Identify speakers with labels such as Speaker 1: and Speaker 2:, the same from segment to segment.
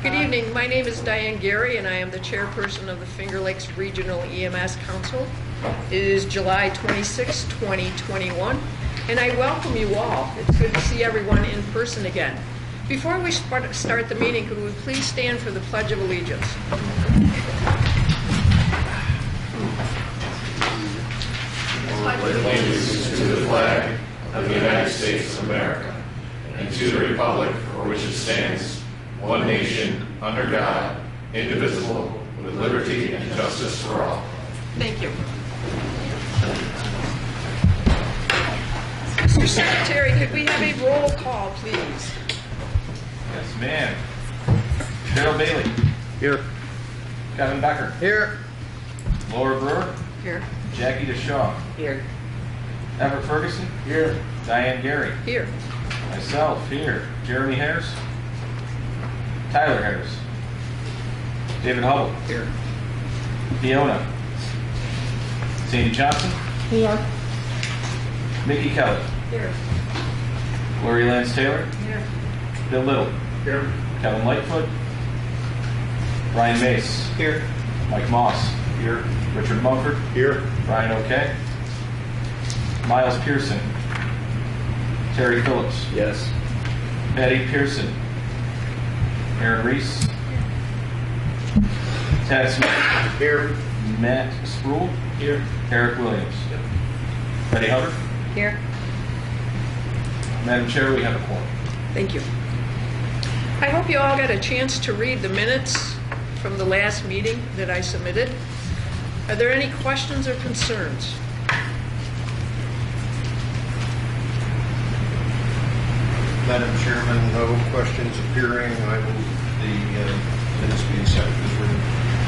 Speaker 1: Good evening. My name is Diane Gary, and I am the chairperson of the Finger Lakes Regional EMS Council. It is July 26, 2021, and I welcome you all. It's good to see everyone in person again. Before we start the meeting, could we please stand for the Pledge of Allegiance?
Speaker 2: Allegiance to the flag of the United States of America and to the republic for which it stands, one nation, under God, indivisible, with liberty and justice for all.
Speaker 1: Thank you. Mr. Secretary, could we have a roll call, please?
Speaker 3: Yes, ma'am. Cheryl Bailey.
Speaker 4: Here.
Speaker 3: Kevin Becker.
Speaker 4: Here.
Speaker 3: Laura Brewer.
Speaker 1: Here.
Speaker 3: Jackie DeShaw.
Speaker 1: Here.
Speaker 3: Everett Ferguson.
Speaker 4: Here.
Speaker 3: Diane Gary.
Speaker 1: Here.
Speaker 3: Myself here. Jeremy Harris. Tyler Harris. David Hubble.
Speaker 1: Here.
Speaker 3: Fiona. Sandy Johnson.
Speaker 1: Here.
Speaker 3: Mickey Kelly.
Speaker 1: Here.
Speaker 3: Lori Lance Taylor.
Speaker 1: Here.
Speaker 3: Bill Little.
Speaker 4: Here.
Speaker 3: Kevin Lightfoot. Ryan Mace.
Speaker 4: Here.
Speaker 3: Mike Moss. Here. Richard Mumford.
Speaker 4: Here.
Speaker 3: Ryan O'Kay. Miles Pearson. Terry Phillips.
Speaker 4: Yes.
Speaker 3: Eddie Pearson. Aaron Reese. Tad Smith.
Speaker 4: Here.
Speaker 3: Matt Spruill.
Speaker 4: Here.
Speaker 3: Eric Williams. Betty Hubbard.
Speaker 1: Here.
Speaker 3: Madam Chair, we have a quorum.
Speaker 1: Thank you. I hope you all got a chance to read the minutes from the last meeting that I submitted. Are there any questions or concerns?
Speaker 4: Madam Chairman, no questions appearing. I move the minutes be accepted as written.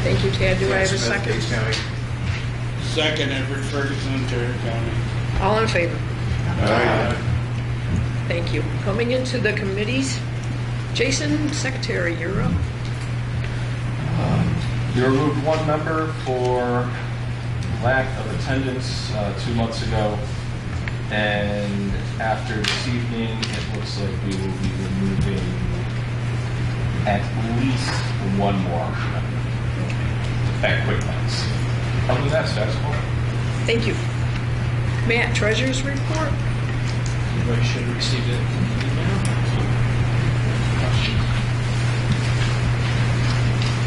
Speaker 1: Thank you, Tad. Do I have a
Speaker 4: Smith,
Speaker 1: second?
Speaker 4: Gates County.
Speaker 5: Second, Everett Ferguson, Tarrant County.
Speaker 1: All in favor?
Speaker 4: Aye.
Speaker 1: Thank you. Coming into the committees, Jason, Secretary, you're up.
Speaker 3: You removed one member for lack of attendance 2 months ago, and after this evening, it looks like we will be removing at least one more at quick glance. Other than that, status quo.
Speaker 1: Thank you. Matt, Treasurer's Report.
Speaker 5: Everybody should have received it.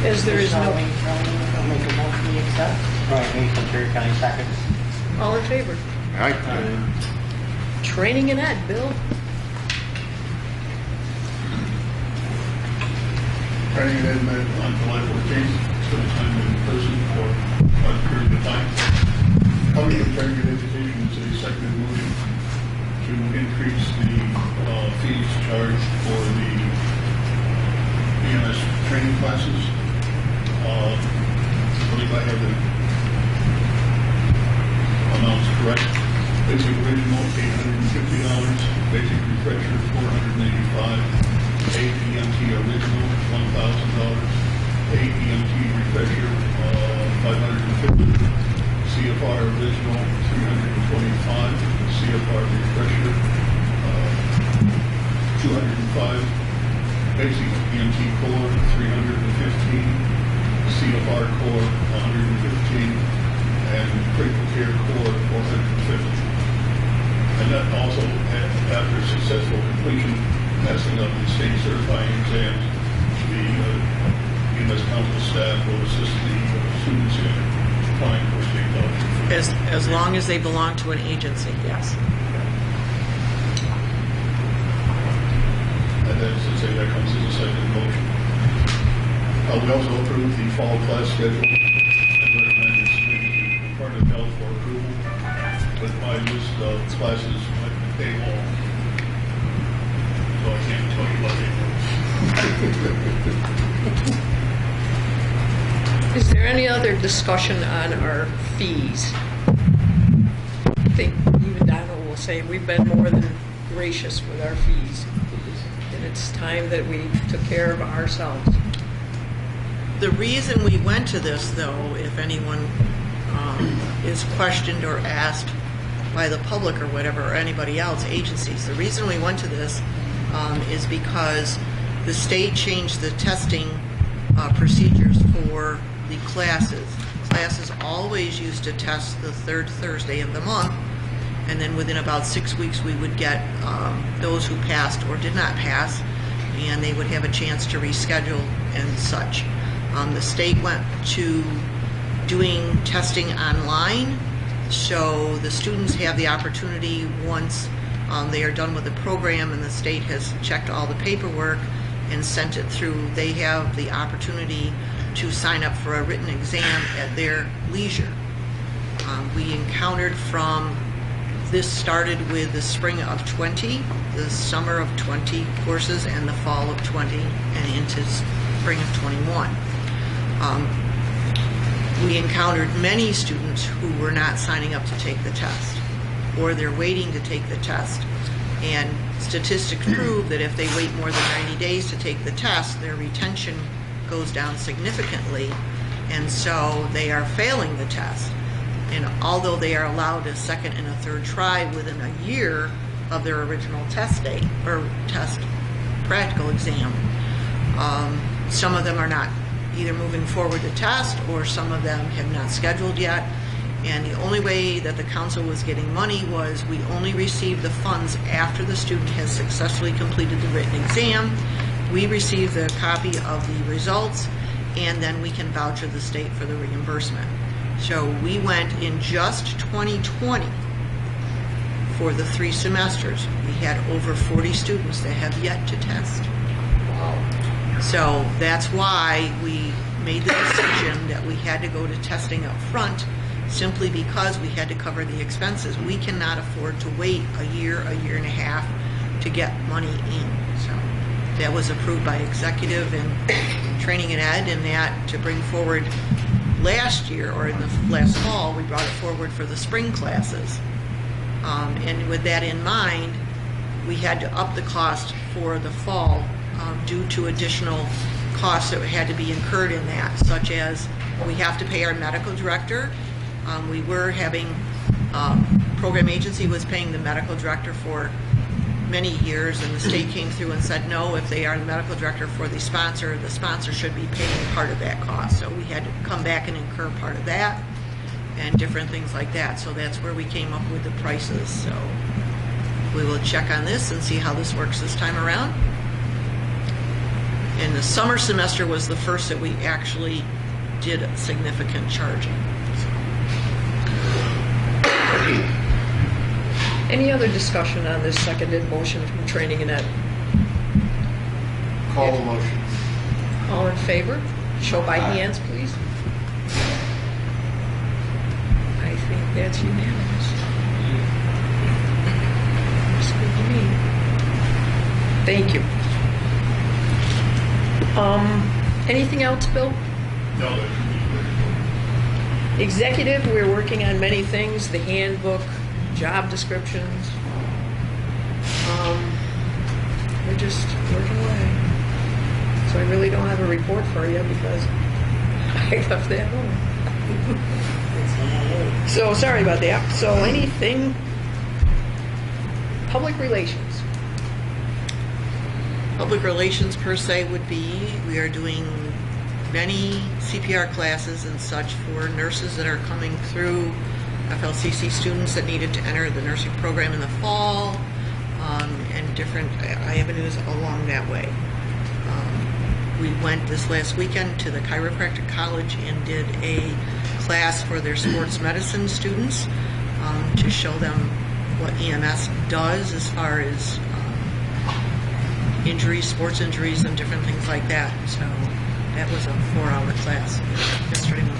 Speaker 1: As there is no,
Speaker 6: I'll make a motion to accept. Right, me from Tarrant County second.
Speaker 1: all in favor?
Speaker 4: Aye.
Speaker 1: Training and Ed, Bill.
Speaker 7: Training and met on July 14th, spent time in person for a period of time. County and Target Education is a second motion to increase the fees charged for the EMS training classes. I believe I have the amounts correct. Basic original, $850. Basic refresher, $485. AEMT original, $1,000. AEMT refresher, $550. CFR original, $325. CFR refresher, $205. Basic EMT core, $315. CFR core, $115. And critical care core, $450. And that also, after successful completion, passing of the state certifying exams, the EMS council staff will assist the students in applying for state colleges.
Speaker 8: As long as they belong to an agency, yes.
Speaker 7: And then, since that comes as a second motion. We also approved the fall class schedule and recommended submitting to Department of Health for approval with my list of classes like they all. So I can't tell you what they
Speaker 1: Is there any other discussion on our fees? I think even Donald will say we've been more than gracious with our fees. And it's time that we took care of ourselves.
Speaker 8: The reason we went to this, though, if anyone is questioned or asked by the public or whatever, or anybody else, agencies, the reason we went to this is because the state changed the testing procedures for the classes. Classes always used to test the third Thursday of the month, and then within about 6 weeks we would get those who passed or did not pass, and they would have a chance to reschedule and such. The state went to doing testing online, so the students have the opportunity once they are done with the program and the state has checked all the paperwork and sent it through, they have the opportunity to sign up for a written exam at their leisure. We encountered this started with the spring of 20, the summer of 20 courses, and the fall of 20, and into spring of 21. We encountered many students who were not signing up to take the test, or they're waiting to take the test. And statistics prove that if they wait more than 90 days to take the test, their retention goes down significantly, and so they are failing the test. And although they are allowed a second and a third try within a year of their original test date, or test practical exam, some of them are not either moving forward to test, or some of them have not scheduled yet. And the only way that the council was getting money was we only received the funds after the student has successfully completed the written exam. We receive the copy of the results, and then we can voucher the state for the reimbursement. So we went in just 2020 for the 3 semesters. We had over 40 students that have yet to test. So that's why we made the decision that we had to go to testing up front, simply because we had to cover the expenses. We cannot afford to wait a year and a half to get money in. So that was approved by executive and training and ed, and that to bring forward last year, or in the last fall, we brought it forward for the spring classes. And with that in mind, we had to up the cost for the fall due to additional costs that had to be incurred in that, such as we have to pay our medical director. We were having, program agency was paying the medical director for many years, and the state came through and said, no, if they are the medical director for the sponsor should be paying part of that cost. So we had to come back and incur part of that, and different things like that. So that's where we came up with the prices. So we will check on this and see how this works this time around. And the summer semester was the first that we actually did significant charging.
Speaker 1: Any other discussion on this seconded motion from training and ed?
Speaker 4: Call the motion.
Speaker 1: All in favor? Show by hands, please. I think that's unanimous. Looks good to me. Thank you. Anything else, Bill?
Speaker 7: No, that can be
Speaker 1: Executive, we're working on many things, the handbook, job descriptions. We're just working away. So I really don't have a report for you because I left that home. So sorry about that. So anything, public relations.
Speaker 8: Public relations per se would be, we are doing many CPR classes and such for nurses that are coming through, FLCC students that needed to enter the nursing program in the fall, and different avenues along that way. We went this last weekend to the chiropractic college and did a class for their sports medicine students to show them what EMS does as far as injuries, sports injuries, and different things like that. So that was a 4-hour class yesterday morning.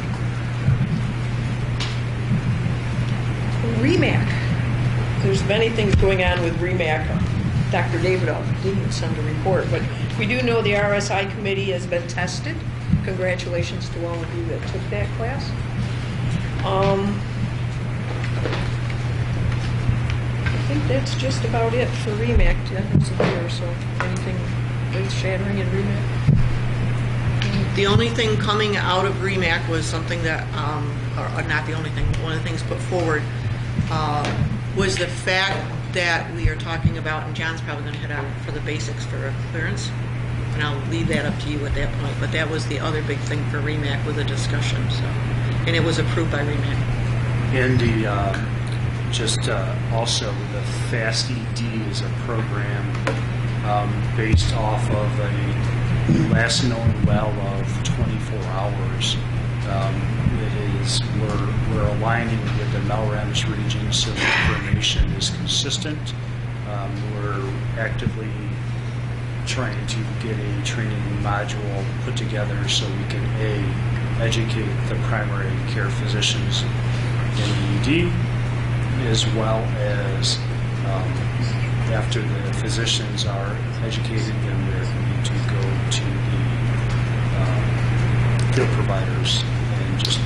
Speaker 1: REMAC. There's many things going on with REMAC. Dr. Davidoff didn't send a report, but we do know the RSI committee has been tested. Congratulations to all of you that took that class. I think that's just about it for REMAC. That wasn't here, so anything earth-shattering in REMAC?
Speaker 8: The only thing coming out of REMAC was something that, or not the only thing, one of the things put forward was the fact that we are talking about, and John's probably going to hit on for the basics for clearance, and I'll leave that up to you at that point. But that was the other big thing for REMAC with a discussion, so. And it was approved by REMAC.
Speaker 9: And also the Fast ED is a program based off of a last known well of 24 hours. We're aligning with the Melrose region so the information is consistent. We're actively trying to get a training module put together so we can educate the primary care physicians in ED, as well as after the physicians are educated, then we need to go to the field providers. And just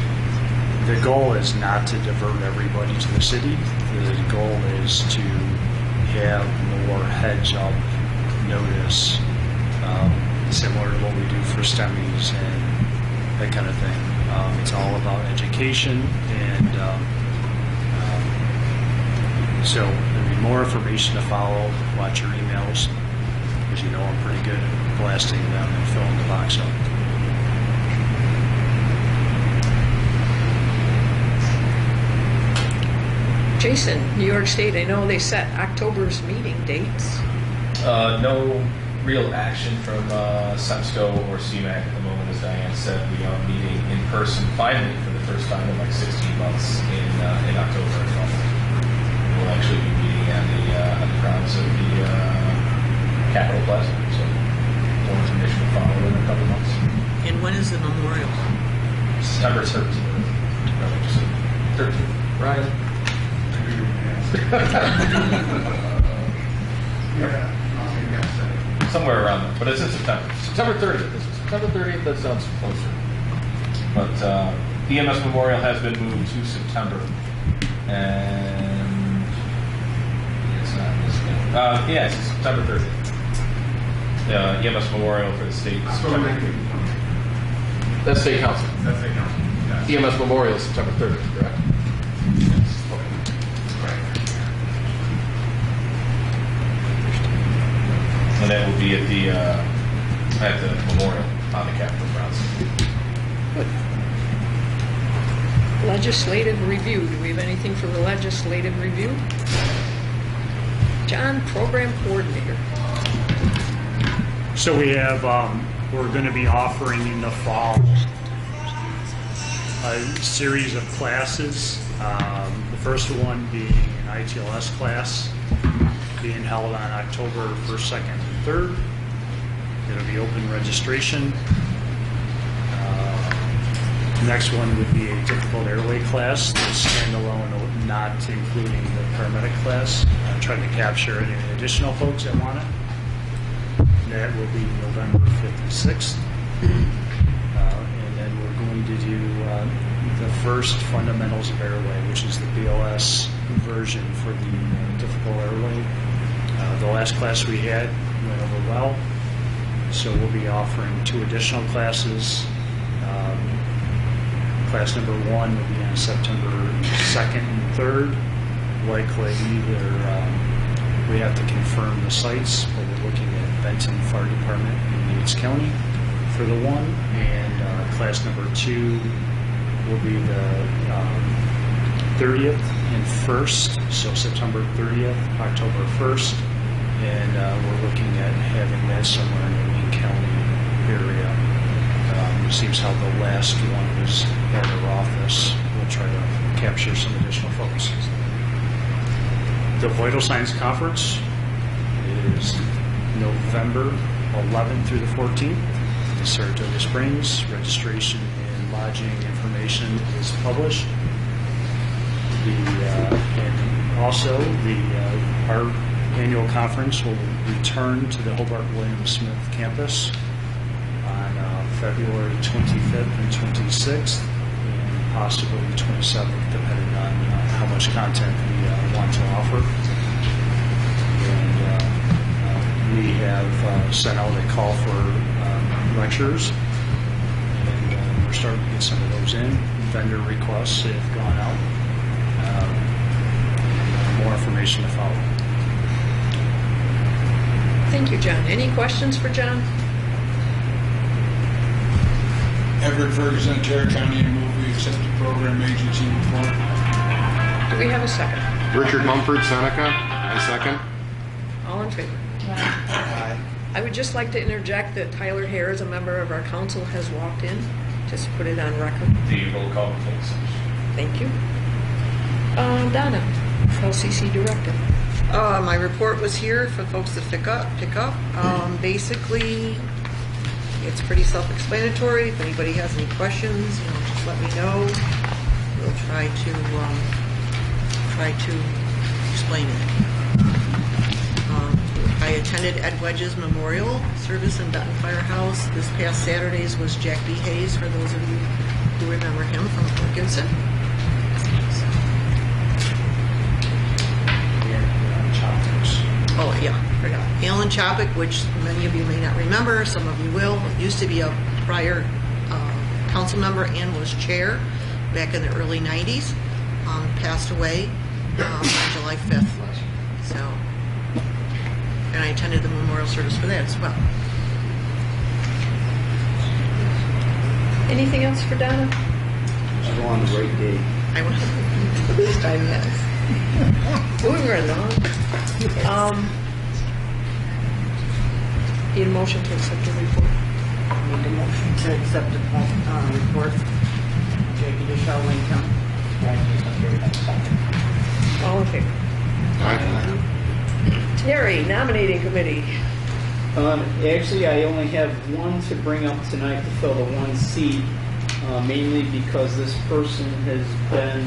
Speaker 9: the goal is not to divert everybody to the city. The goal is to have more heads up notice, similar to what we do for STEMIs and that kind of thing. It's all about education, and so there'll be more information to follow. Watch your emails, because you know I'm pretty good at blasting them and filling the box up.
Speaker 1: Jason, New York State, I know they set October's meeting dates.
Speaker 3: No real action from SEMSCO or CMAC at the moment. As Diane said, we are meeting in person finally for the first time in like 16 months in October as well. We'll actually be meeting at the grounds of the Capitol Plaza. So more information will follow in a couple months.
Speaker 8: And when is the memorial?
Speaker 3: September 13th. 13th. Ryan? Somewhere around there, but it's in September. September 30th. September 30th, that sounds closer. But EMS Memorial has been moved to September. And it's not listed. It's September 30th. EMS Memorial for the state. That's state council. EMS Memorial is September 30th, correct? And that will be at the memorial on the Capitol grounds.
Speaker 1: Good. Legislative review. Do we have anything for the legislative review? John, program coordinator.
Speaker 9: So we have, we're going to be offering in the fall a series of classes. The first one being an ITLS class, being held on October 1st, 2nd, and 3rd. It'll be open registration. Next one would be a difficult airway class, that's standalone, not including the paramedic class. I'm trying to capture any additional folks that want it. That will be November 5th and 6th. And then we're going to do the first Fundamentals of Airway, which is the BLS version for the difficult airway. The last class we had went over well, so we'll be offering 2 additional classes. Class number 1 will be on September 2nd and 3rd. Likely either we have to confirm the sites, but we're looking at Benton Fire Department in Yates County for the 1, and class number 2 will be the 30th and 1st, so September 30th, October 1st, and we're looking at having that somewhere in the Wayne County area. It seems how the last one was at our office. We'll try to capture some additional folks. The Vital Signs Conference is November 11th through the 14th in Saratoga Springs. Registration and lodging information is published. And also, our annual conference will return to the Hobart William Smith campus on February 25th and 26th, and possibly 27th, depending on how much content we want to offer. And we have sent out a call for lectures, and we're starting to get some of those in. Vendor requests have gone out. More information to follow.
Speaker 1: Thank you, John. Any questions for John?
Speaker 5: Everett Ferguson, Ontario County, and move we accept the program agency report.
Speaker 1: Do we have a second?
Speaker 2: Richard Mumford, Seneca. I second.
Speaker 1: All in favor? I would just like to interject that Tyler Harris, a member of our council, has walked in. Just put it on record.
Speaker 3: The roll call votes.
Speaker 1: Thank you. Donna, LCC Director.
Speaker 8: My report was here for folks to pick up. Basically, it's pretty self-explanatory. If anybody has any questions, just let me know. We'll try to explain it. I attended Ed Wedge's memorial service in Benton Firehouse. This past Saturday's was Jack B. Hayes, for those of you who remember him from Wilkinson. Oh, yeah, forgot. Alan Chopik, which many of you may not remember, some of you will, used to be a prior council member and was chair back in the early 90s, passed away on July 5th. So, and I attended the memorial service for that as well.
Speaker 1: Anything else for Donna?
Speaker 9: Just go on the right day.
Speaker 1: I went this time, yes. Moving right along. Need a motion to accept the report.
Speaker 6: Make a motion to accept the report. J.P. Michelle Lincoln.
Speaker 1: All in favor? Terry, nominating committee.
Speaker 10: Actually, I only have one to bring up tonight to fill the one seat, mainly because this person has been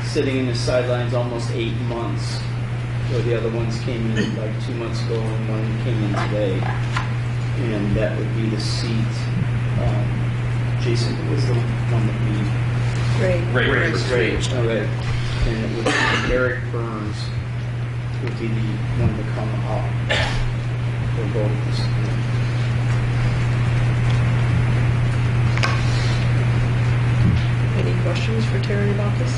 Speaker 10: sitting in the sidelines almost 8 months. Where the other ones came in like 2 months ago and one came in today. And that would be the seat. Jason was the one that we...
Speaker 1: Great.
Speaker 3: Great.
Speaker 10: All right. And it would be Eric Burns would be the one to come up. For both of us.
Speaker 1: Any questions for Terry about this?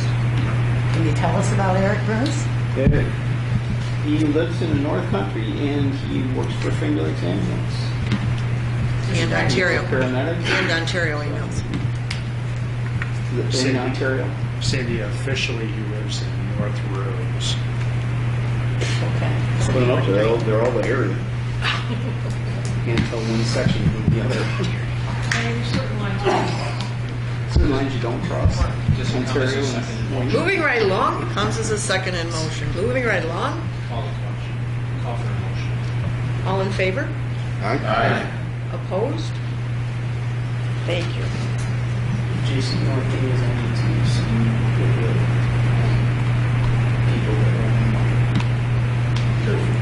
Speaker 6: Can you tell us about Eric Burns?
Speaker 10: Eric. He lives in the North Country and he works for Finger Lakes Ambulance.
Speaker 8: And Ontario.
Speaker 10: Paramedic.
Speaker 8: And Ontario emails.
Speaker 10: In Ontario.
Speaker 9: Cindy, officially he lives in North Rose.
Speaker 6: Okay.
Speaker 10: Put them up there, they're all the area. Can't tell one section from the other. Certain lines you don't cross. Ontario and
Speaker 1: Moving right along.
Speaker 8: Comes as a second in motion.
Speaker 1: Moving right along.
Speaker 3: Call the question. Call for a motion.
Speaker 1: All in favor?
Speaker 2: Aye.
Speaker 1: Opposed? Thank you.
Speaker 10: Jason North is only to some people that are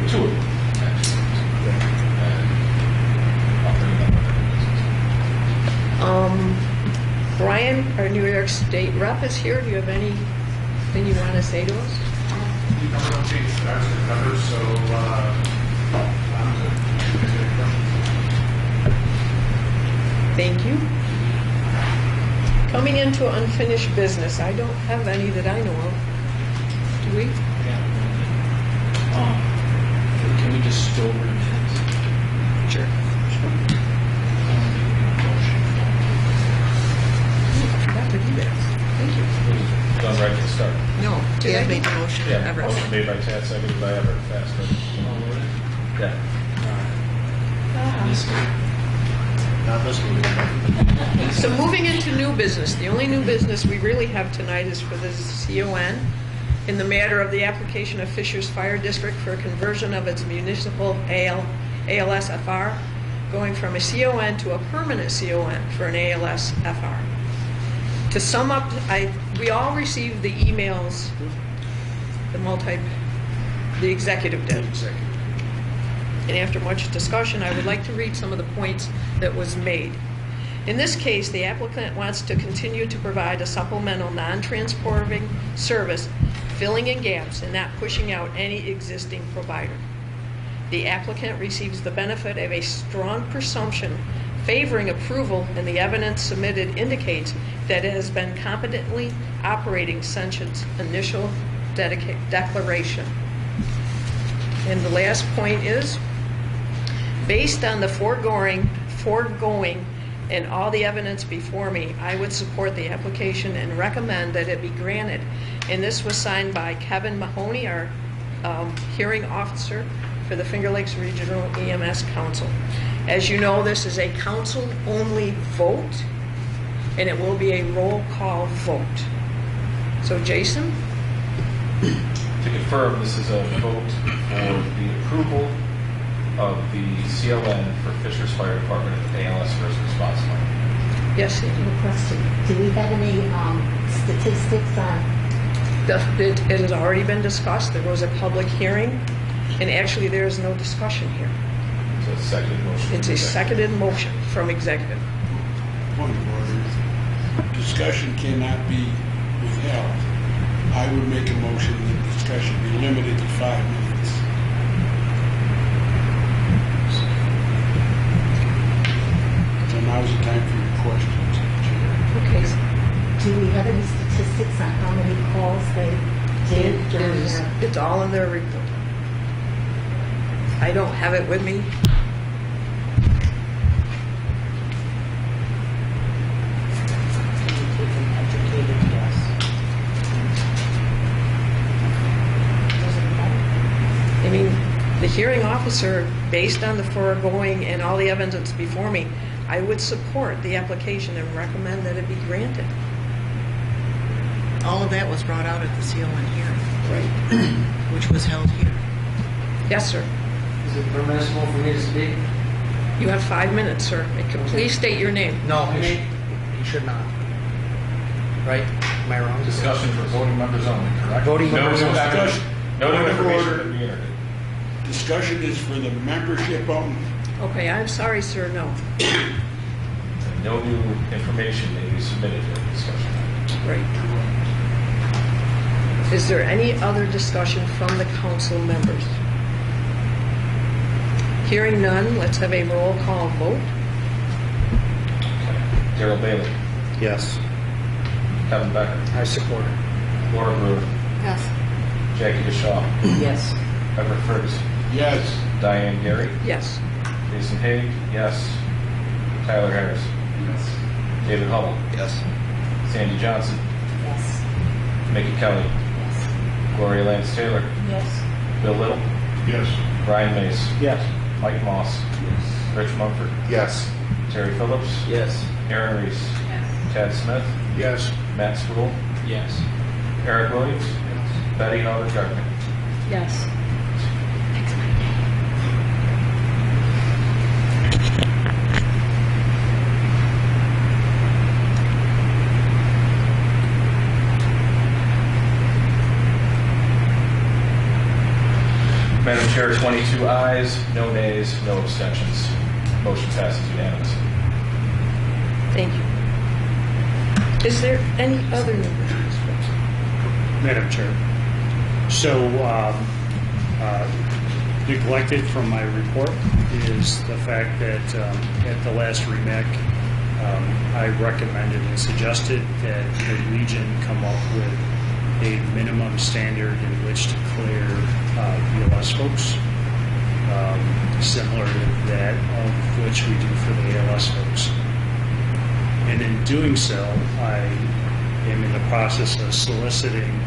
Speaker 3: Two of them, actually. And I'll bring them up.
Speaker 1: Brian, our New York State rep, is here. Do you have anything you want to say to us?
Speaker 3: Don't change the numbers, so
Speaker 1: Thank you. Coming into unfinished business, I don't have any that I know of. Do we?
Speaker 3: can we just go over the minutes?
Speaker 1: Sure. That would be best. Thank you.
Speaker 3: Done right to start.
Speaker 8: No,
Speaker 1: Did I
Speaker 8: Ted made
Speaker 1: do-
Speaker 8: the motion.
Speaker 3: Yeah,
Speaker 8: Everett.
Speaker 3: motion made by Tad, seconded by Everett, fast. Yeah.
Speaker 1: So moving into new business, the only new business we really have tonight is for the CON in the matter of the application of Fishers Fire District for a conversion of its municipal ALS-FR, going from a CON to a permanent CON for an ALS-FR. To sum up, we all received the emails, the executive did. And after much discussion, I would like to read some of the points that was made. In this case, the applicant wants to continue to provide a supplemental non-transporting service, filling in gaps and not pushing out any existing provider. The applicant receives the benefit of a strong presumption favoring approval, and the evidence submitted indicates that it has been competently operating since its initial declaration. And the last point is, based on the foregoing and all the evidence before me, I would support the application and recommend that it be granted. And this was signed by Kevin Mahoney, our hearing officer for the Finger Lakes Regional EMS Council. As you know, this is a council-only vote, and it will be a roll call vote. So Jason?
Speaker 3: To confirm, this is a vote for the approval of the CLN for Fishers Fire Department ALS first response plan.
Speaker 1: Yes,
Speaker 11: No question. Do we have any statistics on?
Speaker 1: it has already been discussed. There was a public hearing, and actually there is no discussion here.
Speaker 3: So it's a seconded motion.
Speaker 1: It's a seconded motion from executive.
Speaker 5: Point of order. Discussion cannot be withheld. I would make a motion that discussion be limited to 5 minutes. So now's the time for your questions, Chair.
Speaker 11: Okay. Do we have any statistics on how many calls they did during their?
Speaker 1: It's all in their report. I don't have it with me.
Speaker 6: Educated, yes.
Speaker 1: I mean, the hearing officer, based on the foregoing and all the evidence before me, I would support the application and recommend that it be granted.
Speaker 8: All of that was brought out at the CLN hearing,
Speaker 1: Right.
Speaker 8: which was held here.
Speaker 1: Yes, sir.
Speaker 12: Is it permissible for me to speak?
Speaker 1: You have 5 minutes, sir. Please state your name.
Speaker 12: No, you should not. Right? Am I wrong?
Speaker 3: Discussion for voting members only, correct?
Speaker 12: Voting members only.
Speaker 3: No
Speaker 5: Point of
Speaker 3: information
Speaker 5: order.
Speaker 3: to be entered.
Speaker 5: Discussion is for the membership only.
Speaker 1: Okay, I'm sorry, sir, no.
Speaker 3: No new information may be submitted during discussion.
Speaker 1: Right. Is there any other discussion from the council members? Hearing none, let's have a roll call vote.
Speaker 3: Darrell Bailey,
Speaker 4: Yes.
Speaker 3: Kevin Becker,
Speaker 12: I support it.
Speaker 3: Laura Brewer,
Speaker 8: Yes.
Speaker 3: Jackie DeShaw,
Speaker 6: Yes.
Speaker 3: Everett Ferguson,
Speaker 5: Yes.
Speaker 3: Diane Gary,
Speaker 1: Yes.
Speaker 3: Jason Haig, yes. Tyler Harris,
Speaker 5: Yes.
Speaker 3: David Hubble,
Speaker 4: Yes.
Speaker 3: Sandy Johnson,
Speaker 11: Yes.
Speaker 3: Mickey Kelly,
Speaker 11: Yes.
Speaker 3: Gloria Lance Taylor,
Speaker 11: Yes.
Speaker 3: Bill Little,
Speaker 7: Yes.
Speaker 3: Brian Mace,
Speaker 12: Yes.
Speaker 3: Mike Moss, Rich Mumford,
Speaker 4: Yes.
Speaker 3: Terry Phillips,
Speaker 12: Yes.
Speaker 3: Aaron Reese, Tad Smith,
Speaker 4: Yes.
Speaker 3: Matt Sproul,
Speaker 12: Yes.
Speaker 3: Eric Williams, Betty Howard Gardner.
Speaker 11: Yes.
Speaker 3: Madam Chair, 22 ayes, no nays, no abstentions. Motion passes unanimously.
Speaker 1: Thank you. Is there any other new business?
Speaker 9: Madam Chair. So, neglected from my report is the fact that at the last REMAC, I recommended and suggested that the region come up with a minimum standard in which to clear BLS folks, similar to that of which we do for the ALS folks. And in doing so, I am in the process of soliciting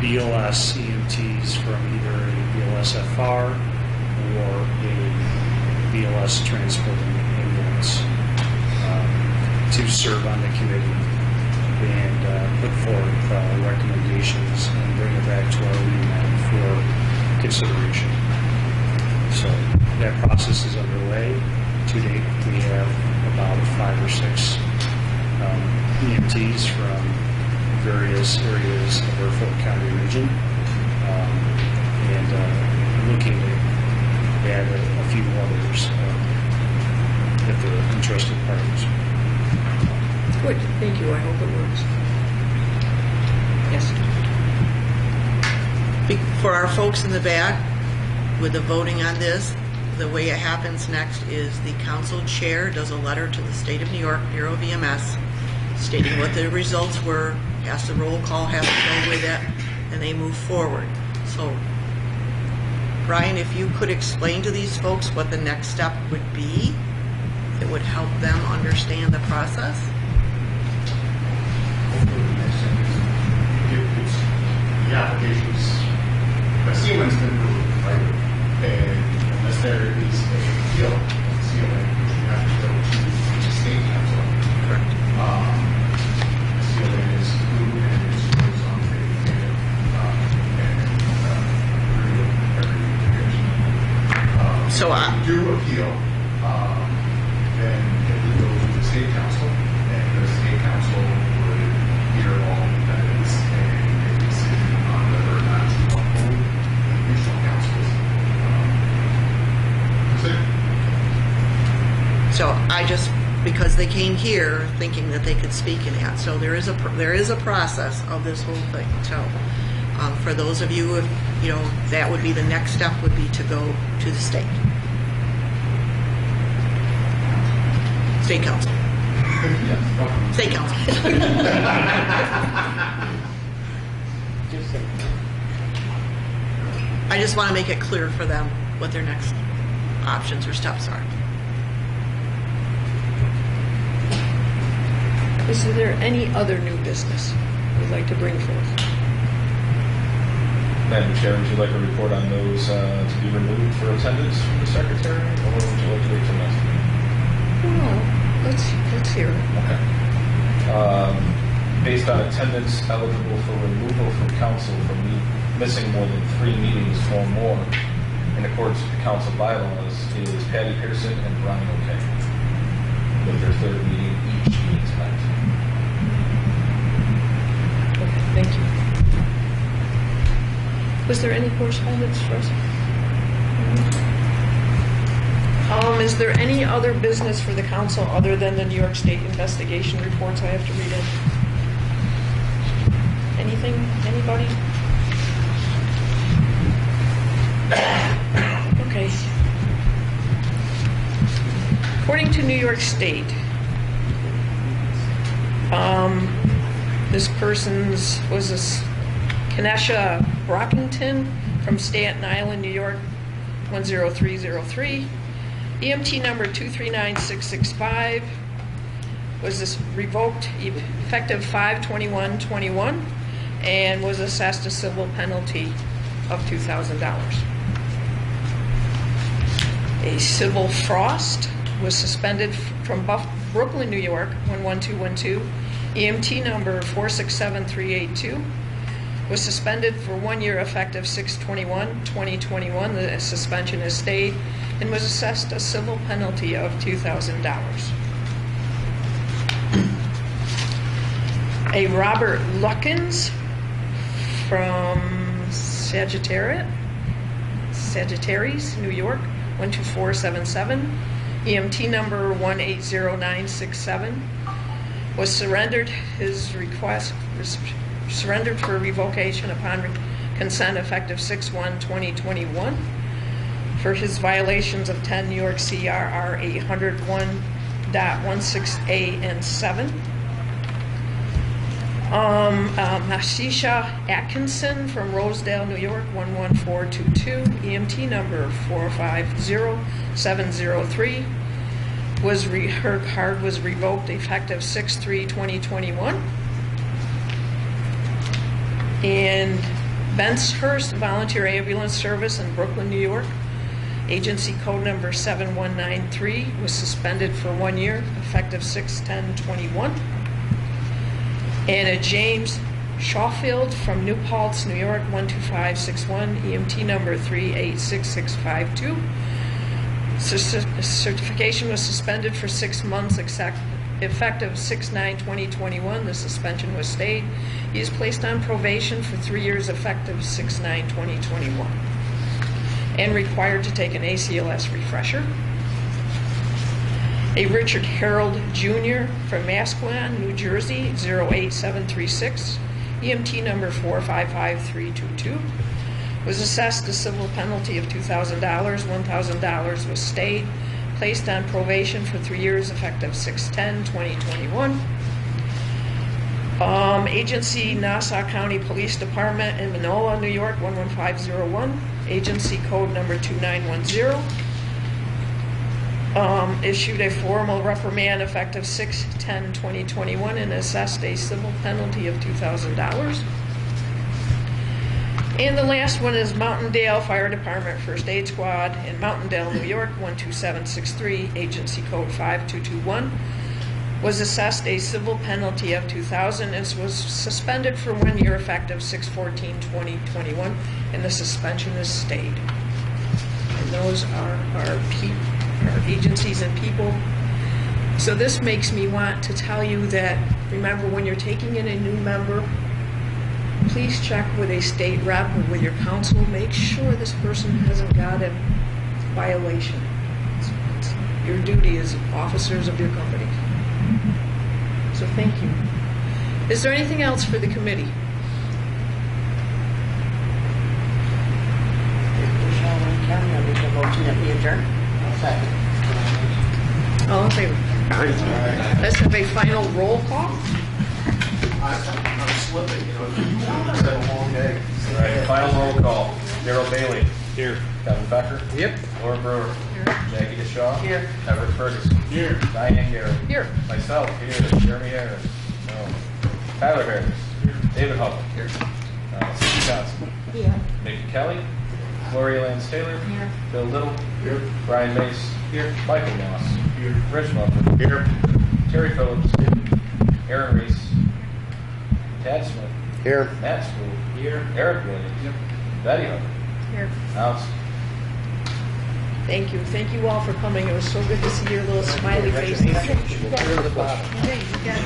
Speaker 9: BLS EMTs from either a BLS FR or a BLS transporting ambulance to serve on the committee and put forth recommendations and bring it back to our REMAC for consideration. So that process is underway. To date, we have about 5 or 6 EMTs from various areas of our Fulton County region, and looking to add a few others if they're interested parties.
Speaker 1: Good, thank you. I hope it works. Yes.
Speaker 8: For our folks in the back, with the voting on this, the way it happens next is the council chair does a letter to the State of New York Bureau of EMS stating what the results were, has the roll call, has to go with it, and they move forward. So, Brian, if you could explain to these folks what the next step would be, it would help them understand the process.
Speaker 7: The applications, the CON's been approved, right? And unless there is a appeal of the CON, which you have to go to the state council.
Speaker 8: Correct.
Speaker 7: The CON is approved and it goes on to the every division.
Speaker 8: So
Speaker 7: if you do appeal, then it would go to the state council, and the state council would hear all defendants and make a decision on whether or not to uphold the regional council's decision.
Speaker 8: So I just, because they came here thinking that they could speak in that, so there is a process of this whole thing. So for those of you, if you know, that would be the next step, would be to go to the state council. State council. I just want to make it clear for them what their next options or steps are.
Speaker 1: Is there any other new business you'd like to bring forth?
Speaker 3: Madam Chair, would you like a report on those to be removed for attendance from the secretary, or would you like to wait till next week?
Speaker 1: Well, let's hear it.
Speaker 3: Okay. Based on attendance eligible for removal from council for missing more than 3 meetings or more in accordance with the council bylaws is Patty Pearson and Brian O'Kay, with their 3rd meeting each meeting tonight.
Speaker 1: Okay, thank you. Was there any correspondence for us? Is there any other business for the council other than the New York State investigation reports I have to read in? Anything? Anybody? Okay. According to New York State, this person's was this Kanesha Brockington from Staten Island, New York, 10303. EMT number 239665 was this revoked effective 5/21/21 and was assessed a civil penalty of $2,000. A civil frost was suspended from Brooklyn, New York, 11212. EMT number 467382 was suspended for 1 year effective 6/21/2021. The suspension has stayed and was assessed a civil penalty of $2,000. A Robert Luckins from Sagittarius, New York, 12477. EMT number 180967 was surrendered for revocation upon consent effective 6/1/2021 for his violations of 10 New York CRR 801.16a and 7. Ashisha Atkinson from Rosedale, New York, 11422, EMT number 450703, her card was revoked effective 6/3/2021. And Bensthurst Volunteer Ambulance Service in Brooklyn, New York, agency code number 7193, was suspended for 1 year effective 6/10/21. And a James Shawfield from New Paltz, New York, 12561, EMT number 386652. Certification was suspended for 6 months effective 6/9/2021. The suspension was stayed. He is placed on probation for 3 years effective 6/9/2021 and required to take an ACLS refresher. A Richard Harold Jr. from Mascouin, New Jersey, 08736, EMT number 455322, was assessed a civil penalty of $2,000. $1,000 was stayed, placed on probation for 3 years effective 6/10/2021. Agency Nassau County Police Department in Manola, New York, 11501, agency code number 2910. issued a formal reprimand effective 6/10/2021 and assessed a civil penalty of $2,000. And the last one is Mountaindale Fire Department First Aid Squad in Mountaindale, New York, 12763, Agency Code 5221, was assessed a civil penalty of $2,000 and was suspended for 1 year effective 6/14/2021, and the suspension is stayed. And those are our agencies and people. So this makes me want to tell you that, remember, when you're taking in a new member, please check with a state rep or with your council. Make sure this person hasn't got a violation. It's your duty as officers of your company. So thank you. Is there anything else for the committee?
Speaker 6: Michelle and Kevin, I make a motion that we adjourn. Second.
Speaker 1: All in favor? Let's have a final roll call.
Speaker 4: I'm slipping, you know, it's been a long day.
Speaker 3: All right, final roll call. Darrell Bailey.
Speaker 5: Here.
Speaker 3: Kevin Becker.
Speaker 12: Yep.
Speaker 3: Laura Brewer. Jackie DeShaw.
Speaker 6: Here.
Speaker 3: Everett Ferguson.
Speaker 5: Here.
Speaker 3: Diane Gary.
Speaker 1: Here.
Speaker 3: Myself, here. Jeremy Harris. No. Tyler Harris. David Hubbell. Here. Steve Johnson.
Speaker 11: Yeah.
Speaker 3: Nikki Kelly. Gloria Lance Taylor.
Speaker 11: Here.
Speaker 3: Bill Little.
Speaker 5: Here.
Speaker 3: Brian Mace.
Speaker 5: Here.
Speaker 3: Michael Moss.
Speaker 5: Here.
Speaker 3: Rich Muffin.
Speaker 5: Here.
Speaker 3: Terry Phillips. Aaron Reese. Tad Smith.
Speaker 12: Here.
Speaker 3: Matt School.
Speaker 5: Here.
Speaker 3: Eric Williams.
Speaker 5: Yep.
Speaker 3: Betty Hubbell.
Speaker 1: Here.
Speaker 3: Alex.
Speaker 1: Thank you. Thank you all for coming. It was so good to see your little smiley faces.
Speaker 12: Here to the bottom.
Speaker 11: Hey, you got it.